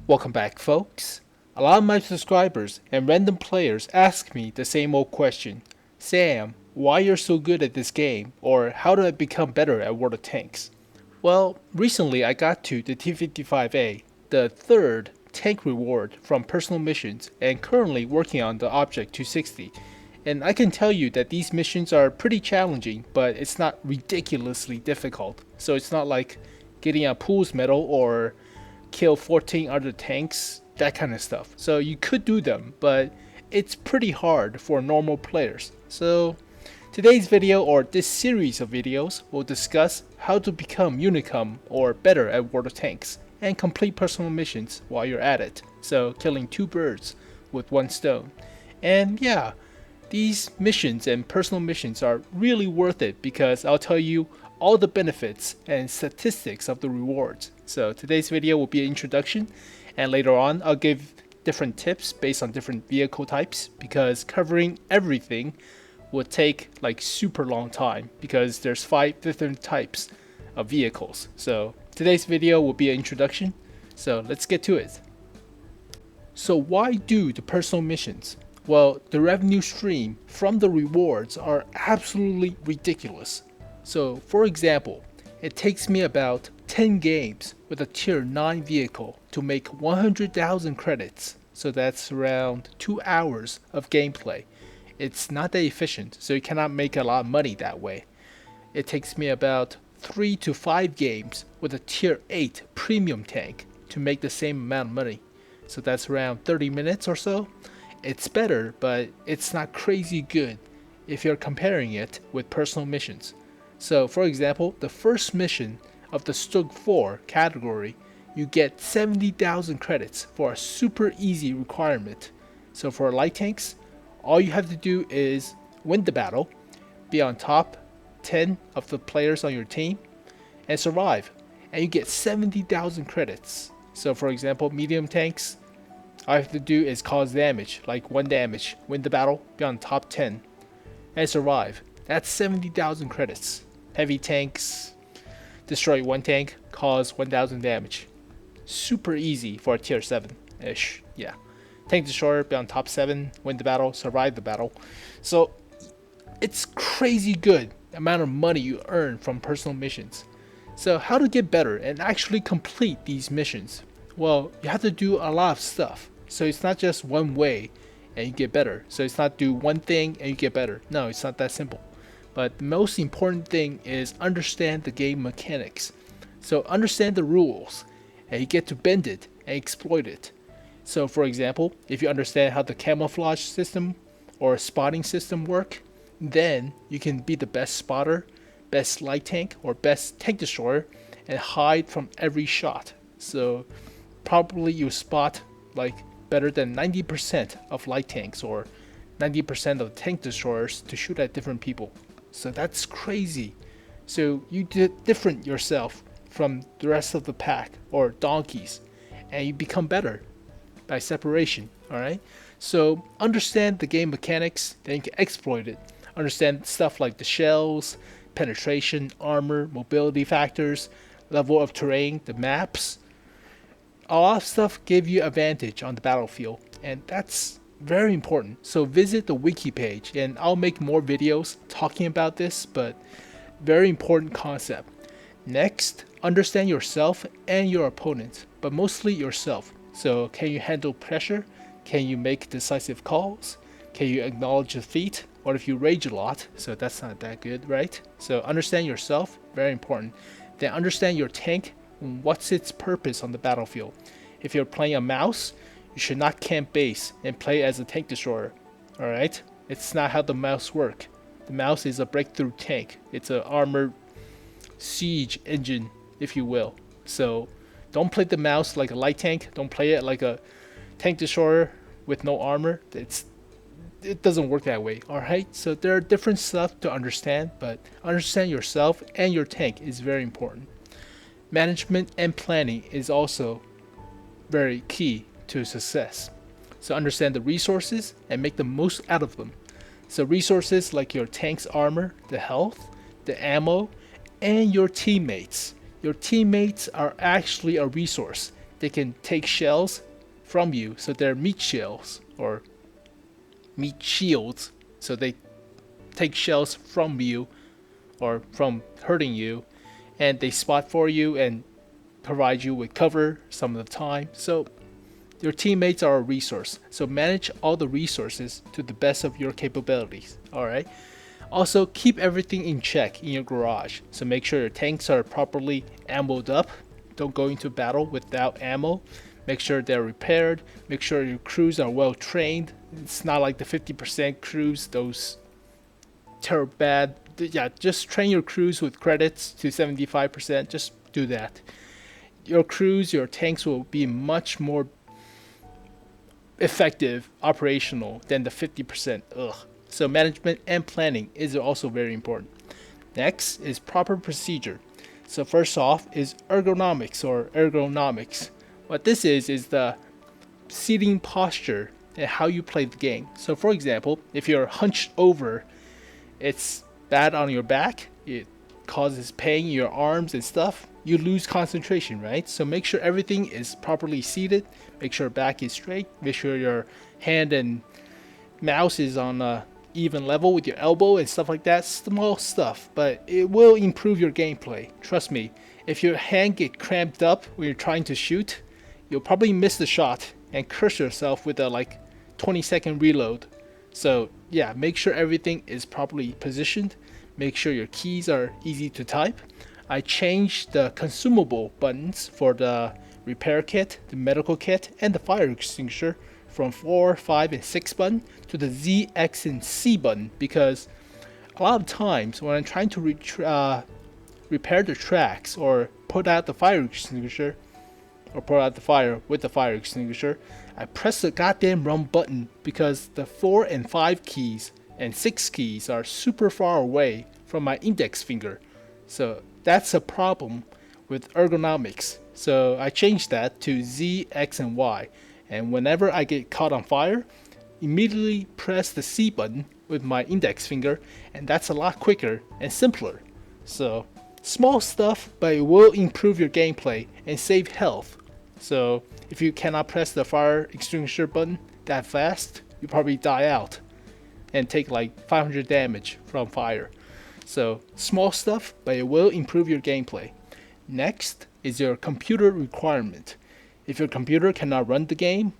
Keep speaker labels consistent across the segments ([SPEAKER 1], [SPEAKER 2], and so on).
[SPEAKER 1] Welcome back, folks. A lot of my subscribers and random players ask me the same old question. Sam, why you're so good at this game, or how do I become better at World of Tanks? Well, recently I got to the T55A, the third tank reward from personal missions, and currently working on the Object 260. And I can tell you that these missions are pretty challenging, but it's not ridiculously difficult. So it's not like getting a Pool's medal or kill 14 other tanks, that kind of stuff. So you could do them, but it's pretty hard for normal players. So today's video, or this series of videos, will discuss how to become Unicum or better at World of Tanks and complete personal missions while you're at it. So killing two birds with one stone. And yeah, these missions and personal missions are really worth it because I'll tell you all the benefits and statistics of the rewards. So today's video will be an introduction, and later on I'll give different tips based on different vehicle types because covering everything would take like super long time because there's 5 different types of vehicles. So today's video will be an introduction, so let's get to it. So why do the personal missions? Well, the revenue stream from the rewards are absolutely ridiculous. So for example, it takes me about 10 games with a tier 9 vehicle to make 100,000 credits. So that's around 2 hours of gameplay. It's not that efficient, so you cannot make a lot of money that way. It takes me about 3 to 5 games with a tier 8 premium tank to make the same amount of money. So that's around 30 minutes or so. It's better, but it's not crazy good if you're comparing it with personal missions. So for example, the first mission of the Stug 4 category, you get 70,000 credits for a super easy requirement. So for light tanks, all you have to do is win the battle, be on top 10 of the players on your team, and survive, and you get 70,000 credits. So for example, medium tanks, all you have to do is cause damage, like 1 damage, win the battle, be on top 10, and survive. That's 70,000 credits. Heavy tanks, destroy 1 tank, cause 1,000 damage. Super easy for a tier 7-ish, yeah. Tank destroyer, be on top 7, win the battle, survive the battle. So it's crazy good amount of money you earn from personal missions. So how to get better and actually complete these missions? Well, you have to do a lot of stuff. So it's not just one way and you get better. So it's not do one thing and you get better. No, it's not that simple. But the most important thing is understand the game mechanics. So understand the rules and you get to bend it and exploit it. So for example, if you understand how the camouflage system or spotting system work, then you can be the best spotter, best light tank, or best tank destroyer and hide from every shot. So probably you spot like better than 90% of light tanks or 90% of tank destroyers to shoot at different people. So that's crazy. So you different yourself from the rest of the pack or donkeys and you become better by separation. Alright, so understand the game mechanics, then you can exploit it. Understand stuff like the shells, penetration, armor, mobility factors, level of terrain, the maps. A lot of stuff give you advantage on the battlefield, and that's very important. So visit the wiki page and I'll make more videos talking about this, but very important concept. Next, understand yourself and your opponent, but mostly yourself. So can you handle pressure? Can you make decisive calls? Can you acknowledge defeat? Or if you rage a lot, so that's not that good, right? So understand yourself, very important. Then understand your tank, what's its purpose on the battlefield. If you're playing a mouse, you should not camp base and play as a tank destroyer. Alright? It's not how the mouse work. The mouse is a breakthrough tank. It's an armored siege engine, if you will. So don't play the mouse like a light tank. Don't play it like a tank destroyer with no armor. It doesn't work that way. Alright? So there are different stuff to understand, but understand yourself and your tank is very important. Management and planning is also very key to success. So understand the resources and make the most out of them. So resources like your tank's armor, the health, the ammo, and your teammates. Your teammates are actually a resource. they can take shells from you. So they're meat shells or meat shields. So they take shells from you or from hurting you, and they spot for you and provide you with cover some of the time. So your teammates are a resource. So manage all the resources to the best of your capabilities. Alright. Also, keep everything in check in your garage. So make sure your tanks are properly ammoed up. Don't go into battle without ammo. Make sure they're repaired. Make sure your crews are well trained. It's not like the 50% crews, those terrible bad. Yeah, just train your crews with credits to 75%. Just do that. Your crews, your tanks will be much more effective, operational than the 50%. Ugh. So management and planning is also very important. Next is proper procedure. So first off is ergonomics. What this is the seating posture and how you play the game. So for example, if you're hunched over, it's bad on your back. It causes pain in your arms and stuff. You lose concentration, right? So make sure everything is properly seated. Make sure your back is straight. Make sure your hand and mouse is on a even level with your elbow and stuff like that. Small stuff, but it will improve your gameplay. Trust me. If your hand get cramped up when you're trying to shoot, you'll probably miss the shot and curse yourself with a 20-second reload. So yeah, make sure everything is properly positioned. Make sure your keys are easy to type. I changed the consumable buttons for the repair kit, the medical kit, and the fire extinguisher from 4, 5, and 6 button to the Z, X, and C button, because a lot of times when I'm trying to repair the tracks or put out the fire extinguisher or put out the fire with the fire extinguisher, I press the goddamn wrong button because the 4 and 5 keys and 6 keys are super far away from my index finger. So that's a problem with ergonomics. So I changed that to Z, X, and Y. And whenever I get caught on fire, immediately press the C button with my index finger, and that's a lot quicker and simpler. So small stuff, but it will improve your gameplay and save health. So if you cannot press the fire extinguisher button that fast, you probably die out and take 500 damage from fire. So small stuff, but it will improve your gameplay. Next is your computer requirement. If your computer cannot run the game,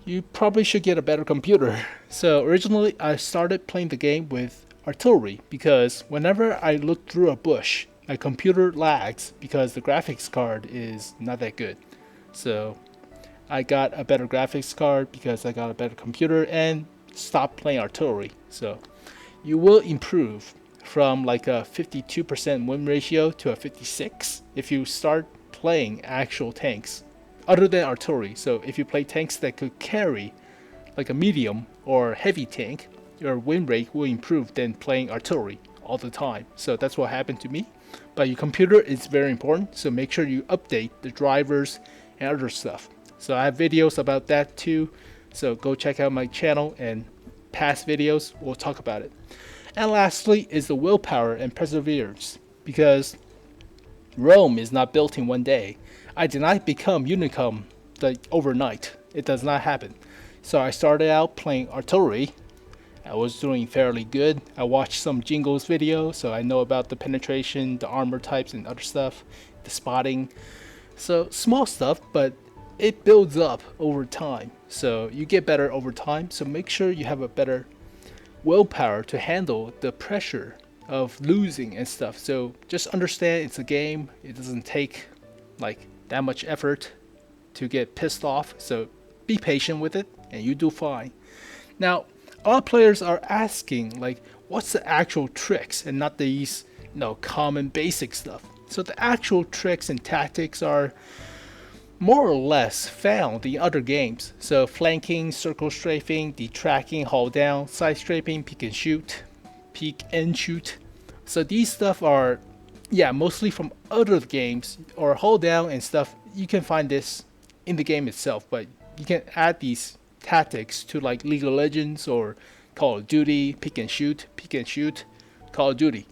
[SPEAKER 1] you probably should get a better computer. So originally I started playing the game with artillery because whenever I look through a bush, my computer lags because the graphics card is not that good. So I got a better graphics card because I got a better computer and stopped playing artillery. So you will improve from a 52% win ratio to a 56 if you start playing actual tanks other than artillery. So if you play tanks that could carry a medium or heavy tank, your win rate will improve than playing artillery all the time. So that's what happened to me. But your computer is very important, so make sure you update the drivers and other stuff. So I have videos about that too, so go check out my channel and past videos, we'll talk about it. And lastly is the willpower and perseverance, because Rome is not built in one day. I did not become Unicum overnight. It does not happen. So I started out playing artillery. I was doing fairly good. I watched some Jingles videos, so I know about the penetration, the armor types, and other stuff, the spotting. So small stuff, but it builds up over time. So you get better over time. So make sure you have a better willpower to handle the pressure of losing and stuff. So just understand it's a game. It doesn't take that much effort to get pissed off. So be patient with it and you do fine. Now, a lot of players are asking what's the actual tricks and not these common basic stuff. So the actual tricks and tactics are more or less found in other games. So flanking, circle strafing, detracking, hold down, side strafing, peek and shoot. So these stuff are mostly from other games, or hold down and stuff. You can find this in the game itself, but you can add these tactics to League of Legends or Call of Duty, peek and shoot, Call of Duty.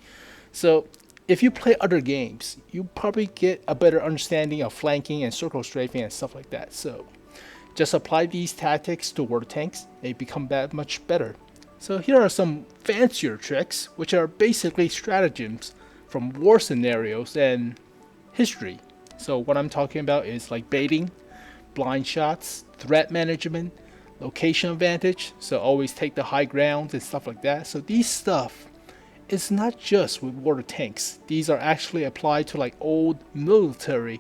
[SPEAKER 1] So if you play other games, you probably get a better understanding of flanking and circle strafing and stuff like that. So just apply these tactics to water tanks and you become that much better. So here are some fancier tricks, which are basically stratagems from war scenarios and history. So what I'm talking about is like baiting, blind shots, threat management, location advantage, so always take the high ground and stuff like that. So these stuff is not just with water tanks. These are actually applied to like old military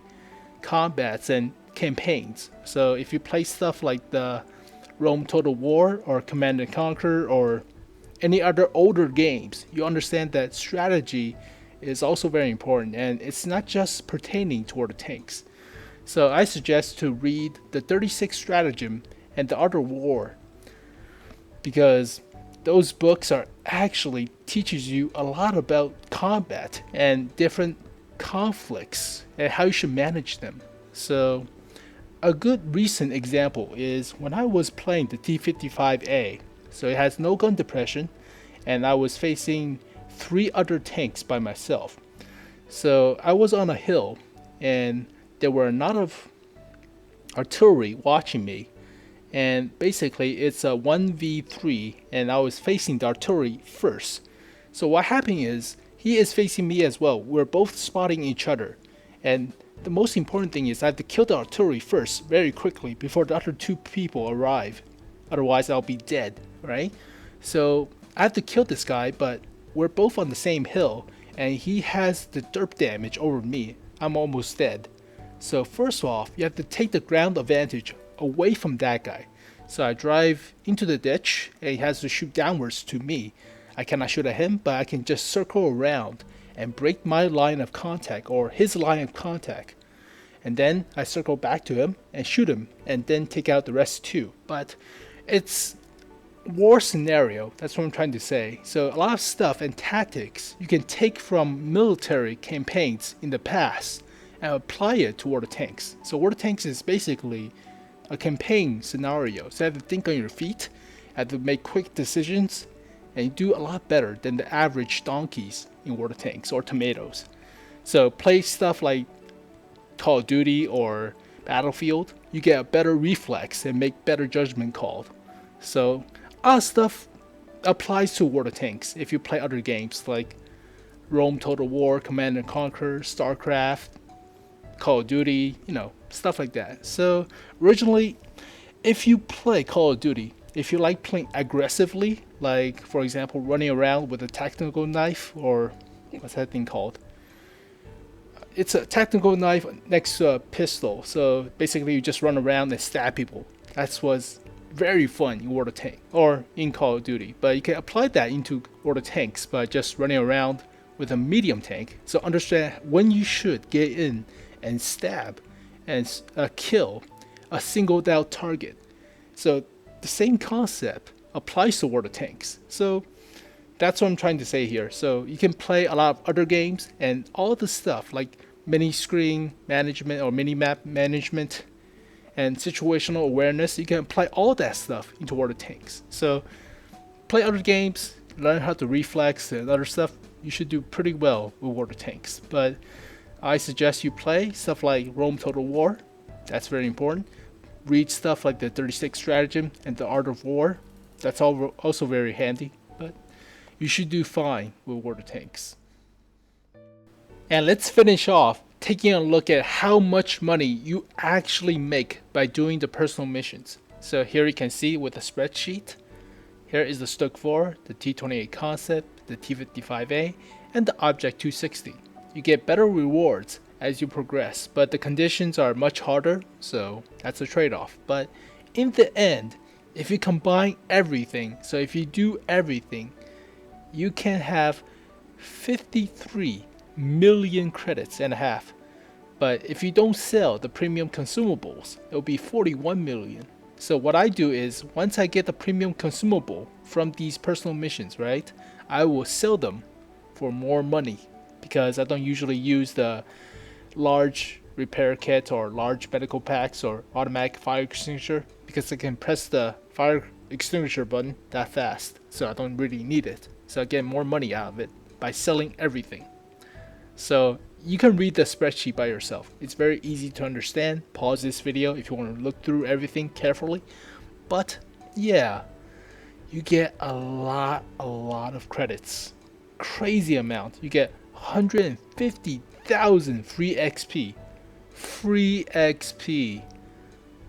[SPEAKER 1] combats and campaigns. So if you play stuff like the Rome Total War or Command and Conquer or any other older games, you understand that strategy is also very important, and it's not just pertaining to water tanks. So I suggest to read the 36 Stratagem and the Art of War, because those books are actually teaches you a lot about combat and different conflicts and how you should manage them. So a good recent example is when I was playing the T-55A. So it has no gun depression, and I was facing 3 other tanks by myself. So I was on a hill, and there were a lot of artillery watching me, and basically it's a 1v3, and I was facing the artillery first. So what happened is he is facing me as well. We're both spotting each other, and the most important thing is I have to kill the artillery first very quickly before the other 2 people arrive. Otherwise I'll be dead, right? So I have to kill this guy, but we're both on the same hill, and he has the derp damage over me. I'm almost dead. So first off, you have to take the ground advantage away from that guy. So I drive into the ditch, and he has to shoot downwards to me. I cannot shoot at him, but I can just circle around and break my line of contact or his line of contact. And then I circle back to him and shoot him, and then take out the rest too. But it's war scenario, that's what I'm trying to say. So a lot of stuff and tactics you can take from military campaigns in the past and apply it to water tanks. So water tanks is basically a campaign scenario. So you have to think on your feet, have to make quick decisions, and you do a lot better than the average donkeys in water tanks or tomatoes. So play stuff like Call of Duty or Battlefield, you get a better reflex and make better judgment calls. So a lot of stuff applies to water tanks if you play other games like Rome Total War, Command and Conquer, StarCraft, Call of Duty, stuff like that. So originally, if you play Call of Duty, if you like playing aggressively, like for example running around with a tactical knife, or what's that thing called? It's a tactical knife next to a pistol. So basically you just run around and stab people. That was very fun in water tank or in Call of Duty. But you can apply that into water tanks by just running around with a medium tank. So understand when you should get in and stab and kill a singled out target. So the same concept applies to water tanks. So that's what I'm trying to say here. So you can play a lot of other games, and all the stuff like mini screen management or mini map management and situational awareness, you can apply all that stuff into water tanks. So play other games, learn how to reflex and other stuff. You should do pretty well with water tanks. But I suggest you play stuff like Rome Total War. That's very important. Read stuff like the 36 Stratagem and the Art of War. That's also very handy. But you should do fine with water tanks. And let's finish off taking a look at how much money you actually make by doing the personal missions. So here you can see with the spreadsheet. Here is the Stuck 4, the T28 Concept, the T55A, and the Object 260. You get better rewards as you progress, but the conditions are much harder, so that's a trade-off. But in the end, if you combine everything, so if you do everything, you can have 53 million credits and a half. But if you don't sell the premium consumables, it'll be 41 million. So what I do is, once I get the premium consumable from these personal missions, right, I will sell them for more money, because I don't usually use the large repair kit or large medical packs or automatic fire extinguisher, because I can press the fire extinguisher button that fast, so I don't really need it. So I get more money out of it by selling everything. So you can read the spreadsheet by yourself. It's very easy to understand. Pause this video if you want to look through everything carefully. But yeah, you get a lot of credits. Crazy amount. You get 150,000 free XP. Free XP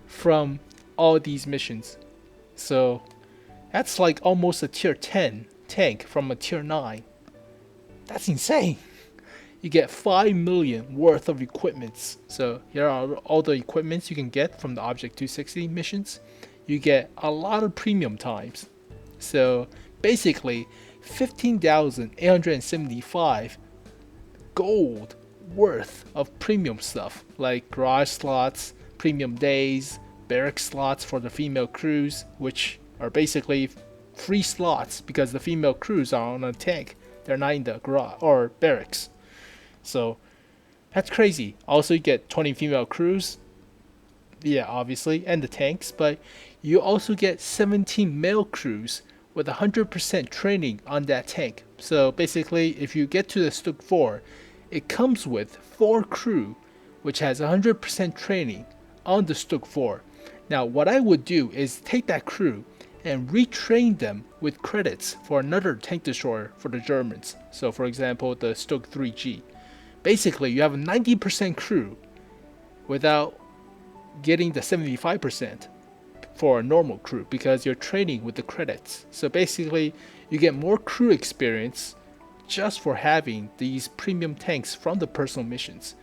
[SPEAKER 1] from all these missions. So that's like almost a tier 10 tank from a tier 9. That's insane. You get 5 million worth of equipments. So here are all the equipments you can get from the Object 260 missions. You get a lot of premium times. So basically 15,875 gold worth of premium stuff, like garage slots, premium days, barrack slots for the female crews, which are basically free slots because the female crews are on a tank. They're not in the garage or barracks. So that's crazy. Also, you get 20 female crews. Yeah, obviously, and the tanks, but you also get 17 male crews with 100% training on that tank. So basically, if you get to the Stug 4, it comes with 4 crew, which has 100% training on the Stug 4. Now, what I would do is take that crew and retrain them with credits for another tank destroyer for the Germans. So for example, the Stug 3G. Basically, you have a 90% crew without getting the 75% for a normal crew because you're training with the credits. So basically, you get more crew experience just for having these premium tanks from the personal missions.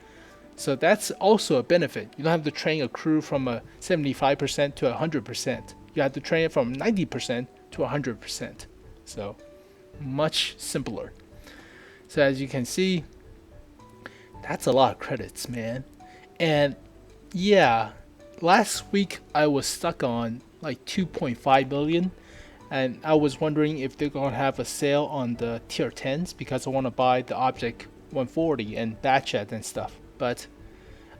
[SPEAKER 1] So that's also a benefit. You don't have to train a crew from a 75% to 100%. You have to train it from 90% to 100%. So much simpler. So as you can see, that's a lot of credits, man. And yeah, last week I was stuck on like 2.5 million, and I was wondering if they're gonna have a sale on the tier 10s because I want to buy the Object 140 and Batchat and stuff. But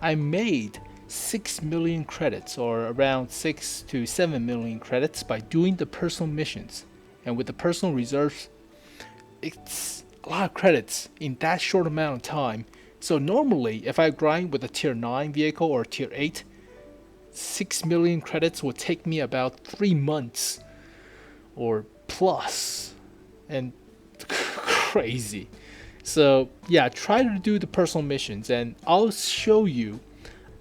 [SPEAKER 1] I made 6 million credits, or around 6 to 7 million credits, by doing the personal missions. And with the personal reserves, it's a lot of credits in that short amount of time. So normally, if I grind with a tier 9 vehicle or tier 8, 6 million credits would take me about 3 months or plus. And crazy. So yeah, try to do the personal missions, and I'll show you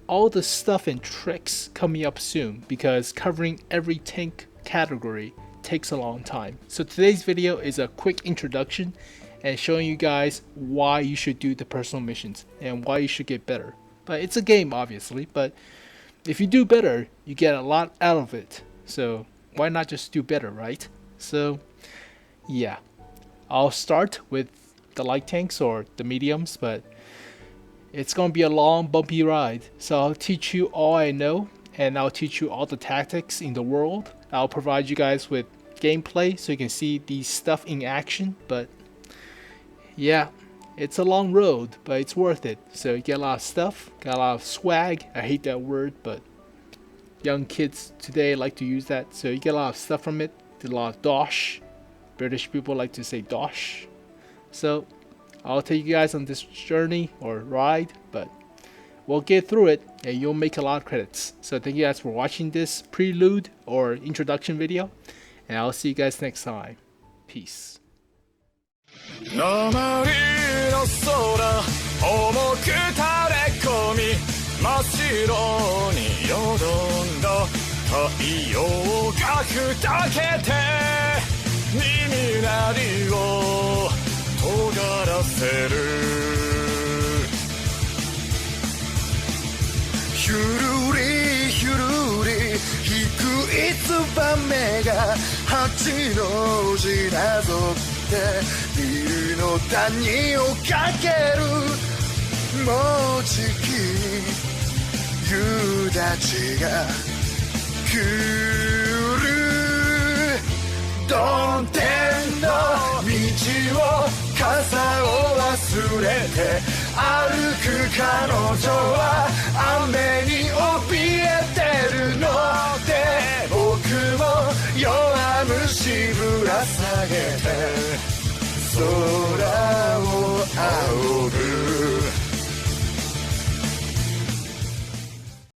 [SPEAKER 1] all the stuff and tricks coming up soon because covering every tank category takes a long time. So today's video is a quick introduction and showing you guys why you should do the personal missions and why you should get better. But it's a game, obviously, but if you do better, you get a lot out of it. So why not just do better, right? So yeah, I'll start with the light tanks or the mediums, but it's gonna be a long bumpy ride. So I'll teach you all I know, and I'll teach you all the tactics in the world. I'll provide you guys with gameplay so you can see these stuff in action. But yeah, it's a long road, but it's worth it. So you get a lot of stuff, got a lot of swag. I hate that word, but young kids today like to use that. So you get a lot of stuff from it. A lot of dosh. British people like to say dosh. So I'll take you guys on this journey or ride, but we'll get through it and you'll make a lot of credits. So thank you guys for watching this prelude or introduction video, and I'll see you guys next time. Peace.
[SPEAKER 2] 尖らせるひゅるりひゅるり低いツバメが8の字なぞってビルの谷をかけるもうじき夕立が来る曇天の道を傘を忘れて歩く彼女は雨に怯えてるので僕も弱虫ぶら下げて空を